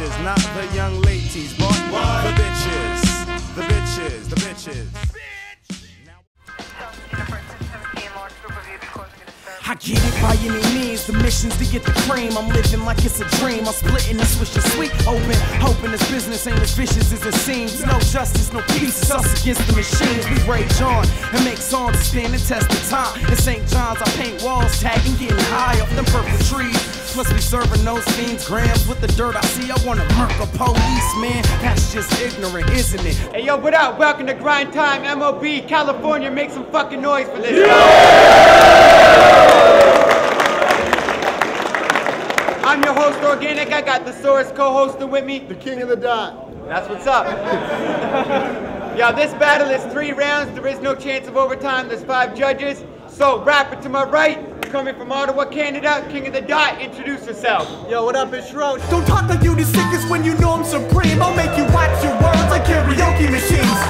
bitches, not the young ladies, but the bitches, the bitches, the bitches. I get it by any means, the mission's to get the cream. I'm living like it's a dream, I'm splitting the swish and sweet open, hoping this business ain't as vicious as it seems. No justice, no peace, it's us against the machines. We rage on and make songs that stand the test of time. In St. John's, I paint walls, tagging, getting high off them purple trees. Plus we serving those fiends grams with the dirt. I see I wanna murk a policeman. That's just ignorant, isn't it? Hey yo, what up? Welcome to Grind Time, MOB, California. Make some fucking noise for this. I'm your host, Organic. I got the Source co-hosting with me. The king of the dot. That's what's up. Yo, this battle is 3 rounds. There is no chance of overtime. There's 5 judges. So, rapper to my right, coming from Ottawa, Canada, king of the dot, introduce yourself. Yo, what up, it's Charron. Don't talk like you the sickest when you know I'm supreme. I'll make you watch your words like karaoke machines.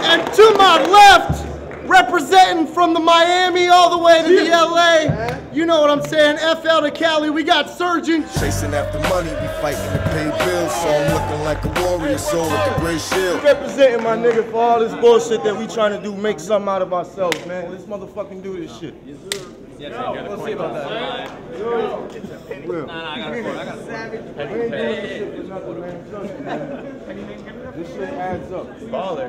And to my left, representing from the Miami all the way to the LA, you know what I'm saying, FL to Cali, we got Surgeon. Chasing after money, we fighting to pay bills, so I'm looking like a warrior, soul with the great shield. Representing my nigga for all this bullshit that we trying to do, make something out of ourselves, man. Let's motherfucking do this shit. Yes, sir. We'll see about that. Real. I got it. We ain't doing this shit for nothing, man. This shit adds up. Baller.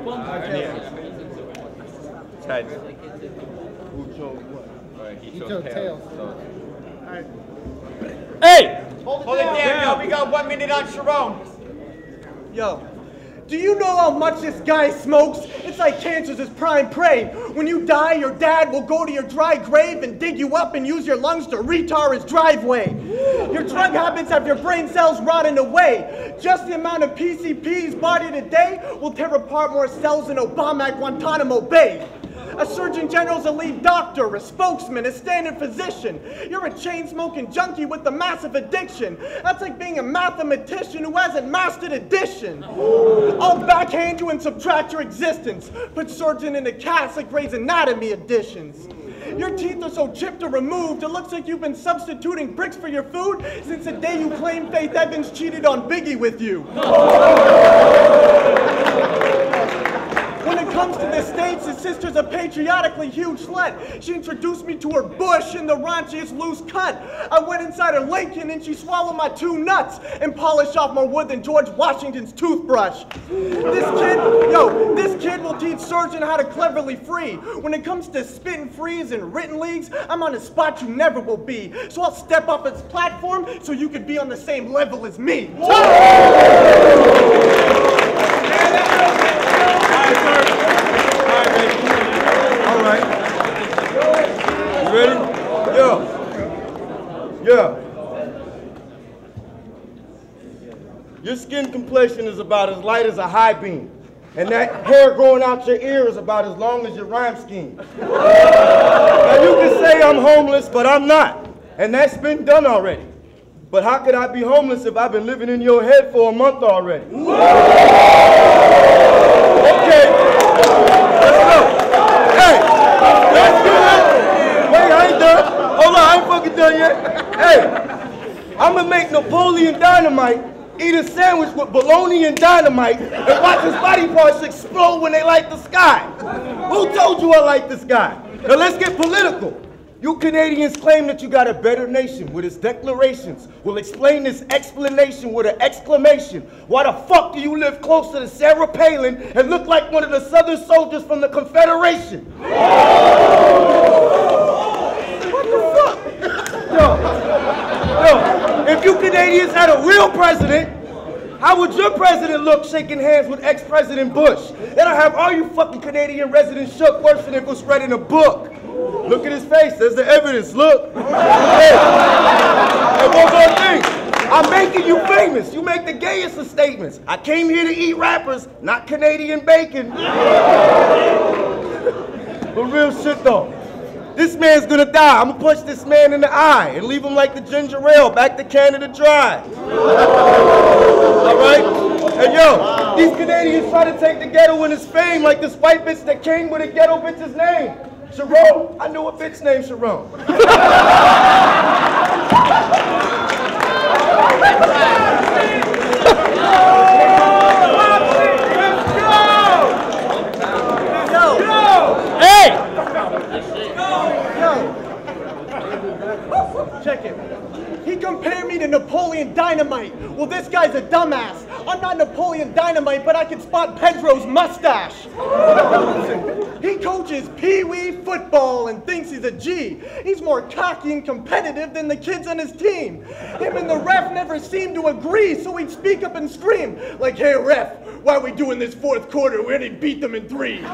Who chose what? He chose tails. Alright. Hey! Hold it down, yo. We got 1 minute on Charron. Yo, do you know how much this guy smokes? It's like cancer's his prime prey. When you die, your dad will go to your dry grave and dig you up and use your lungs to retar his driveway. Your drug habits have your brain cells rotting away. Just the amount of PCPs bought in a day will tear apart more cells than Obama at Guantanamo Bay. A surgeon general's a lead doctor, a spokesman, a standard physician. You're a chain-smoking junkie with a massive addiction. That's like being a mathematician who hasn't mastered addition. I'll backhand you and subtract your existence. Put surgeon in a cast like Grey's Anatomy editions. Your teeth are so chipped or removed, it looks like you've been substituting bricks for your food since the day you claimed Faith Evans cheated on Biggie with you. When it comes to the States, his sister's a patriotically huge slut. She introduced me to her bush in the raunchiest loose cut. I went inside her Lincoln and she swallowed my 2 nuts and polished off more wood than George Washington's toothbrush. This kid will teach Surgeon how to cleverly free. When it comes to spitting frees and written leagues, I'm on a spot you never will be. So I'll step up his platform so you could be on the same level as me. Alright. You ready? Yeah. Your skin complexion is about as light as a high beam. And that hair growing out your ear is about as long as your rhyme scheme. Now you can say I'm homeless, but I'm not. And that's been done already. But how could I be homeless if I've been living in your head for a month already? Okay. Let's go. Hey, let's do it. Wait, I ain't done. Hold on, I ain't fucking done yet. Hey, I'm gonna make Napoleon Dynamite eat a sandwich with bologna and dynamite and watch his body parts explode when they light the sky. Who told you I like the sky? Now let's get political. You Canadians claim that you got a better nation with its declarations. We'll explain this explanation with an exclamation. Why the fuck do you live closer to Sarah Palin and look like one of the Southern soldiers from the Confederation? What the fuck? Yo, if you Canadians had a real president, how would your president look shaking hands with ex-President Bush? That'll have all you fucking Canadian residents shook worse than if it was read in a book. Look at his face, there's the evidence, look. Hey, and one more thing, I'm making you famous. You make the gayest of statements. I came here to eat rappers, not Canadian bacon. But real shit though, this man's gonna die. I'm gonna punch this man in the eye and leave him like the ginger ale, back to Canada dry. All right? And yo, these Canadians try to take the ghetto in his fame like this white bitch that came with a ghetto bitch's name. Charron, I knew a bitch named Charron. check it. He compared me to Napoleon Dynamite. Well, this guy's a dumbass. I'm not Napoleon Dynamite, but I can spot Pedro's mustache. He coaches Pee-wee football and thinks he's a G. He's more cocky and competitive than the kids on his team. Him and the ref never seemed to agree, so he'd speak up and scream, like, hey ref, why are we doing this fourth quarter? We already beat them in 3.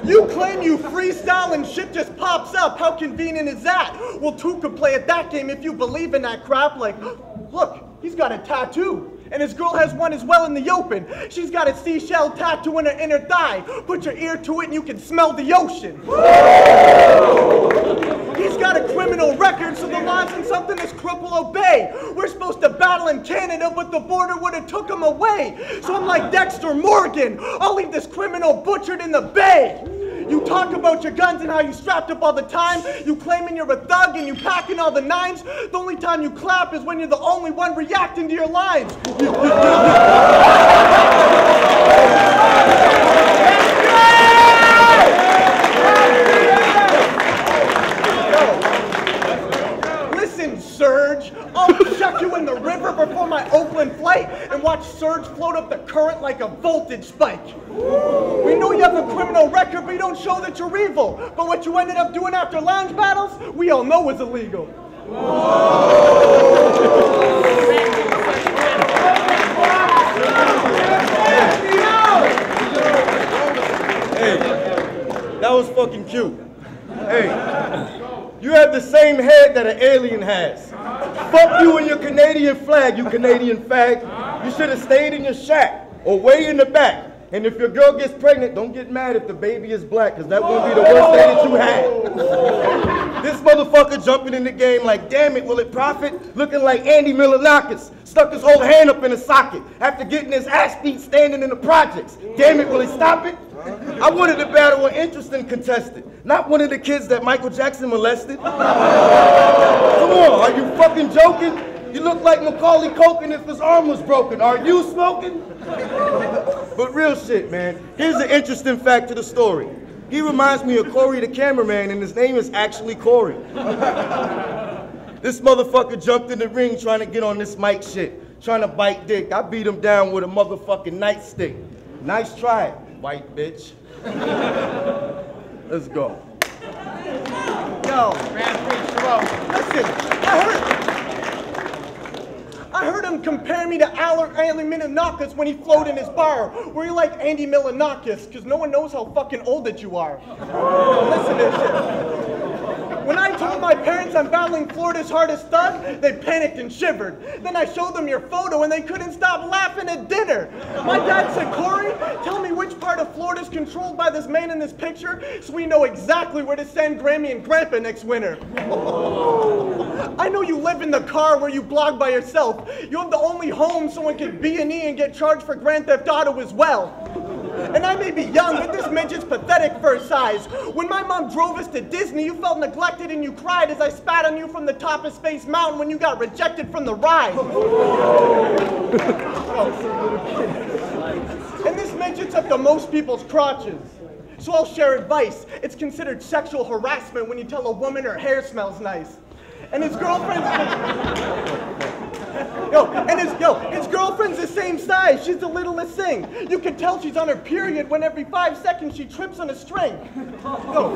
You claim you freestyle and shit just pops up. How convenient is that? Well, 2 could play at that game if you believe in that crap. Like, look, he's got a tattoo. And his girl has one as well in the open. She's got a seashell tattoo in her inner thigh. Put your ear to it and you can smell the ocean. He's got a criminal record, so the laws and something this crook will obey. We're supposed to battle in Canada, but the border would have took him away. So I'm like Dexter Morgan. I'll leave this criminal butchered in the bay. You talk about your guns and how you strapped up all the time. You claiming you're a thug and you packing all the 9s. The only time you clap is when you're the only one reacting to your lines. Listen, Surge, I'll chuck you in the river before my Oakland flight and watch Surge float up the current like a voltage spike. We know you have a criminal record, but you don't show that you're evil. But what you ended up doing after lounge battles, we all know was illegal. Hey, that was fucking cute. Hey, you have the same head that an alien has. Fuck you and your Canadian flag, you Canadian fag. You should have stayed in your shack or way in the back. And if your girl gets pregnant, don't get mad if the baby is black, because that won't be the worst day that you had. This motherfucker jumping in the game like, damn it, will it profit? Looking like Andy Milonakis, stuck his whole hand up in a socket after getting his ass beat standing in the projects. Damn it, will he stop it? I wanted to battle an interesting contestant, not one of the kids that Michael Jackson molested. Come on, are you fucking joking? You look like Macaulay Culkin if his arm was broken. Are you smoking? But real shit, man. Here's an interesting fact to the story. He reminds me of Corey the cameraman, and his name is actually Corey. This motherfucker jumped in the ring trying to get on this mic shit, trying to bite dick. I beat him down with a motherfucking nightstick. Nice try, white bitch. Let's go. Yo, listen, I heard him compare me to Andy Milonakis when he floated in his bar. Were you like Andy Milonakis? Because no one knows how fucking old that you are. Listen to this shit. When I told my parents I'm battling Florida's hardest thug, they panicked and shivered. Then I showed them your photo and they couldn't stop laughing at dinner. My dad said, Corey, tell me which part of Florida's controlled by this man in this picture so we know exactly where to send Grammy and Grandpa next winter. I know you live in the car where you blog by yourself. You have the only home someone can B&E and get charged for Grand Theft Auto as well. And I may be young, but this midget's pathetic for his size. When my mom drove us to Disney, you felt neglected and you cried as I spat on you from the top of Space Mountain when you got rejected from the ride. And this midget's up to most people's crotches. So I'll share advice. It's considered sexual harassment when you tell a woman her hair smells nice. And his girlfriend's his girlfriend's the same size. She's the littlest thing. You can tell she's on her period when every 5 seconds she trips on a string. Yo.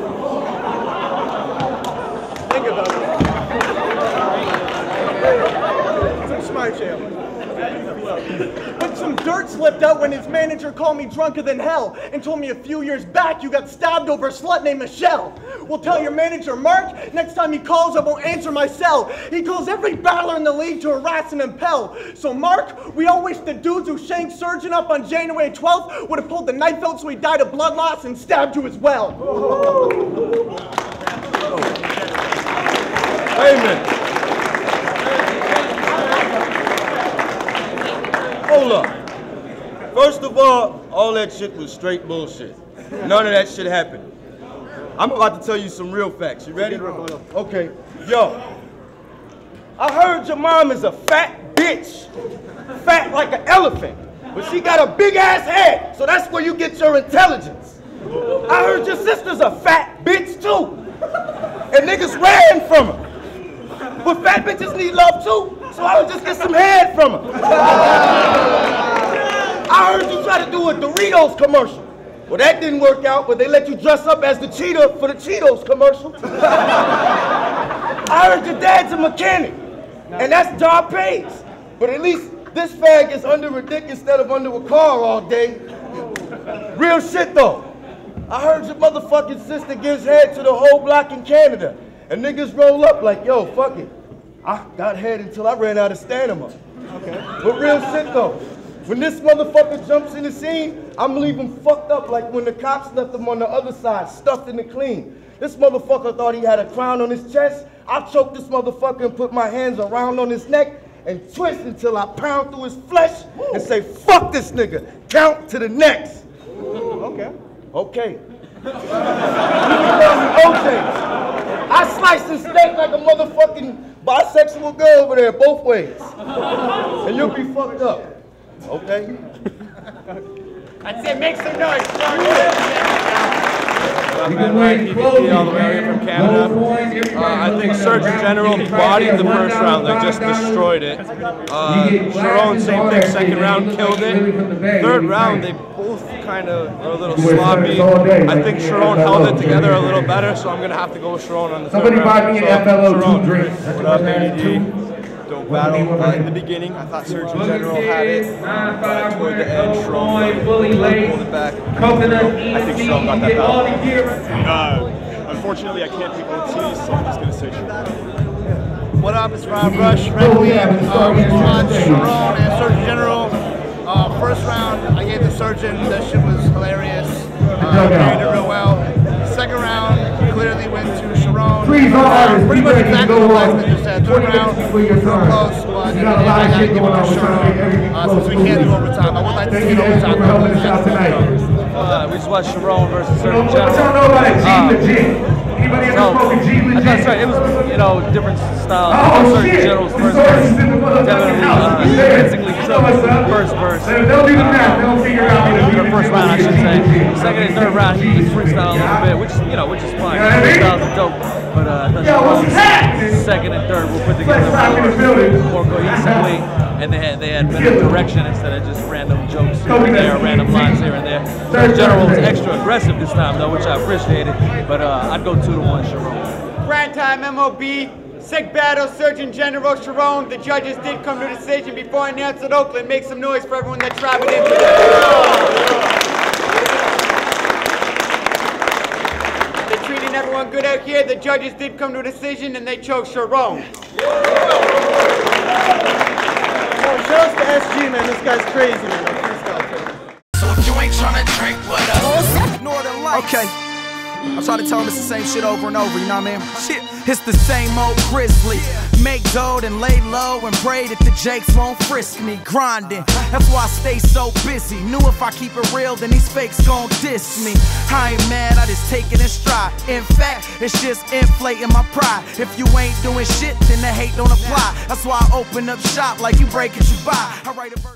Think about it. Some smart shit. But some dirt slipped out when his manager called me drunker than hell and told me a few years back you got stabbed over a slut named Michelle. Well, tell your manager, Mark, next time he calls, I won't answer my cell. He calls every battler in the league to harass and impel. So, Mark, we all wish the dudes who shanked Surgeon up on January 12th would have pulled the knife out so he died of blood loss and stabbed you as well. Wait a minute. Hold up. First of all that shit was straight bullshit. None of that shit happened. I'm about to tell you some real facts. You ready? Okay. Yo, I heard your mom is a fat bitch. bitch. Fat like an elephant. But she got a big ass head, so that's where you get your intelligence. I heard your sister's a fat bitch too. And niggas ran from her. But fat bitches need love too, so I would just get some head from her. I heard you try to do a Doritos commercial. Well, that didn't work out, but they let you dress up as the cheetah for the Cheetos commercial. I heard your dad's a mechanic, and that's job pays. But at least this fag is under a dick instead of under a car all day. Real shit though. I heard your motherfucking sister gives head to the whole block in Canada. And niggas roll up like, yo, fuck it. I got head until I ran out of stamina. Okay. But real shit though. When this motherfucker jumps in the scene, I'm gonna leave him fucked up like when the cops left him on the other side, stuffed in the clean. This motherfucker thought he had a crown on his chest. I choked this motherfucker and put my hands around on his neck and twist until I pound through his flesh and say, fuck this nigga, count to the next. Okay. Okay. I sliced the steak like a motherfucking bisexual girl over there, both ways. And you'll be fucked up. Okay? I'd say make some noise. I'm KOTD all the way here from Canada. I think Surgeon General bodied the first round, they just destroyed it. Charron, same thing, second round, killed it. Third round, they both kind of are a little sloppy. I think Charron held it together a little better, so I'm going to have to go with Charron on the third round. Somebody buy me an FLO 2 drink. What up, AD? Dope battle. In the beginning, I thought Surgeon General had it. Toward the end, Charron pulled it back. I think Charron got that battle. Unfortunately, I can't pick OT, so I'm just going to say Charron. What up, it's Rob Rush, Red League. We watched Charron and Surgeon General. First round, I gave the Surgeon, that shit was hilarious. Carried it real well. Second round, clearly went to Charron. Pretty much exactly what Blacksmith just said. Third round, real close, but I gotta give it to Charron since we can't do overtime. I would like to see it overtime. We just watched Charron versus Surgeon What y'all General. know about a G legit? Anybody ever spoken G legit? That's right. It was, different styles. Oh, Surgeon shit. General's first verse, definitely convincingly took first verse. They'll do the math. They'll figure out what The first round, I should say. Second and third round, he freestyled a little bit, which is fine. Freestyles are dope, but second and third will put together more cohesively, and they had better direction instead of just random jokes here and there, random lines here and there. Surgeon General was extra aggressive this time though, which I appreciated, but I'd go 2-1 Charron. Grind time, MOB. Sick battle, Surgeon General Charron. The judges did come to a decision before I announced at Oakland. Make some noise for everyone that's traveling in today. They're treating everyone good out here. The judges did come to a decision and they chose Charron. Shout out to SG, man. This guy's crazy, man. So if you ain't trying to drink, what up? Northern Lights. Okay. I try to tell him it's the same shit over and over, you know what I mean? Shit, it's the same old grizzly. Make gold and lay low and pray that the Jakes won't frisk me. Grinding, that's why I stay so busy. Knew if I keep it real, then these fakes gon' diss me. I ain't mad, I just take it in stride. In fact, it's just inflating my pride. If you ain't doing shit, then the hate don't apply. That's why I open up shop like you break it, you buy. I write a verse.